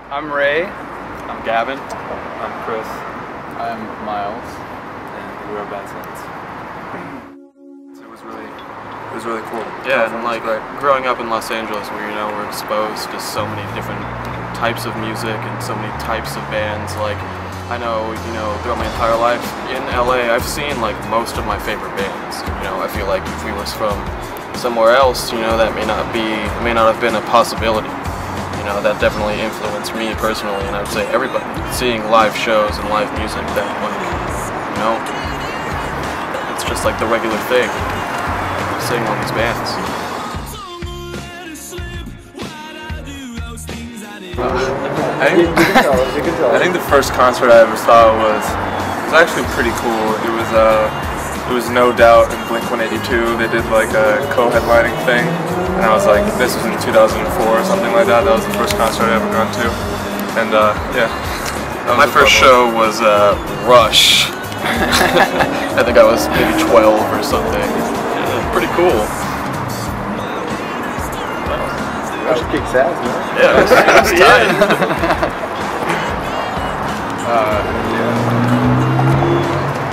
I'm Ray. I'm Gavin. I'm Chris. I'm Miles. And we are Bad Sons. It was really cool. Yeah, and like growing up in Los Angeles, where we're exposed to so many different types of music and so many types of bands. Like I know, throughout my entire life in LA, I've seen like most of my favorite bands. I feel like if we was from somewhere else, that may not have been a possibility. That definitely influenced me personally, and I would say everybody. Seeing live shows and live music, that it's just like the regular thing. Seeing all these bands. I think the first concert I ever saw was actually pretty cool. It was No Doubt and Blink-182. They did like a co-headlining thing, and I was like, this was in 2004 or something like that. That was the first concert I ever gone to, and yeah. My first show was Rush. I think I was maybe 12 or something. Yeah, pretty cool. Rush kicks ass, man. Yeah, it was tight.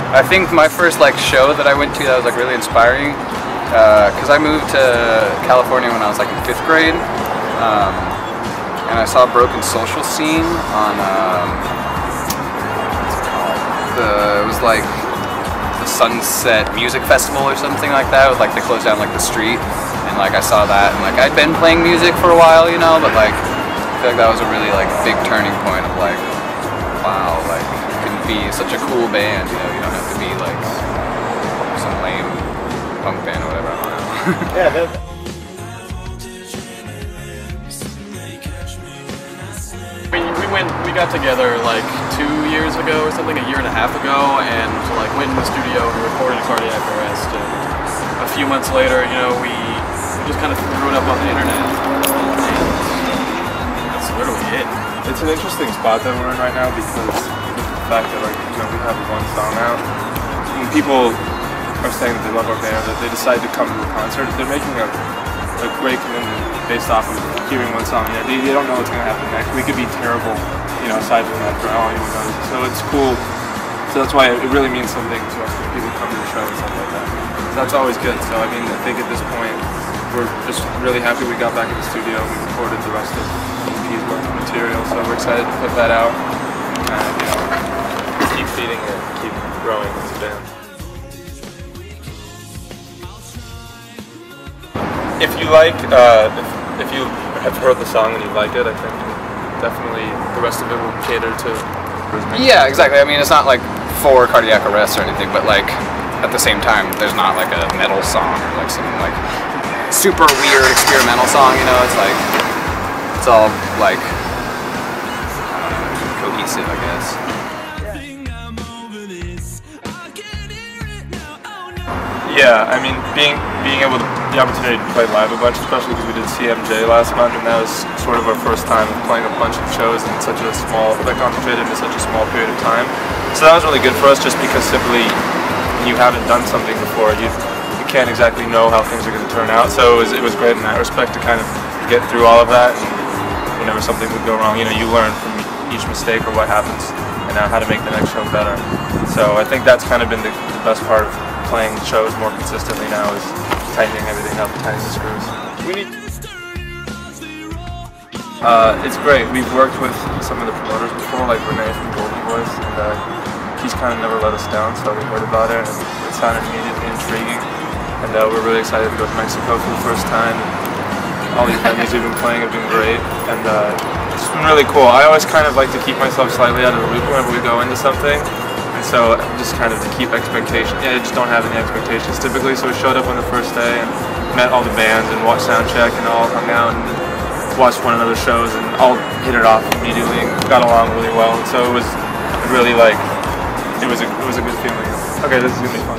I think my first show that I went to that was really inspiring, because I moved to California when I was in 5th grade, and I saw Broken Social Scene on it was like the Sunset Music Festival or something like that. With they closed down the street, and I saw that, and I'd been playing music for a while, but I feel like that was a really big turning point of wow, you can be such a cool band, you don't have to be some lame punk band or whatever, I don't know. Yeah, We got together 2 years ago or something, a year and a half ago, and went in the studio and recorded Cardiac Arrest, and a few months later, we just kind of threw it up on the internet, and that's literally it. It's an interesting spot that we're in right now because the fact that we have one song out, and people are saying that they love our band, that they decide to come to the concert, they're making a great commitment based off of hearing one song. They don't know what's going to happen next. We could be terrible, aside from that for all anyone knows. So it's cool. So that's why it really means something to us when people come to the show and stuff like that. So that's always good. So I think at this point, we're just really happy we got back in the studio and we recorded the rest of the EP's worth of material. So we're excited to put that out and keep feeding it, keep growing as a band. If you if you have heard the song and you like it, I think definitely the rest of it will cater to. Yeah, exactly. It's not for Cardiac Arrest or anything, but at the same time, there's not a metal song or some super weird experimental song. It's all cohesive, I guess. Yeah, being able to the opportunity to play live a bunch, especially because we did CMJ last month, and that was sort of our first time playing a bunch of shows in such a small, concentrated in such a small period of time. So that was really good for us, just because simply when you haven't done something before, you can't exactly know how things are going to turn out. So it was great in that respect to kind of get through all of that, and whenever something would go wrong, you learn from each mistake or what happens, and now how to make the next show better. So I think that's kind of been the best part of playing shows more consistently now, is tightening everything up, tightening the screws. It's great. We've worked with some of the promoters before, like Renee from Golden Boys, and he's kind of never let us down, so we heard about it, and it sounded immediately intriguing. And we're really excited to go to Mexico for the first time. All these venues we've been playing have been great, and it's been really cool. I always kind of like to keep myself slightly out of the loop whenever we go into something. And so just kind of to keep expectations. I just don't have any expectations typically, so we showed up on the first day and met all the bands and watched soundcheck and all hung out and watched one another's shows and all hit it off immediately and got along really well. And so it was really it was a good feeling. Okay, this is gonna be fun.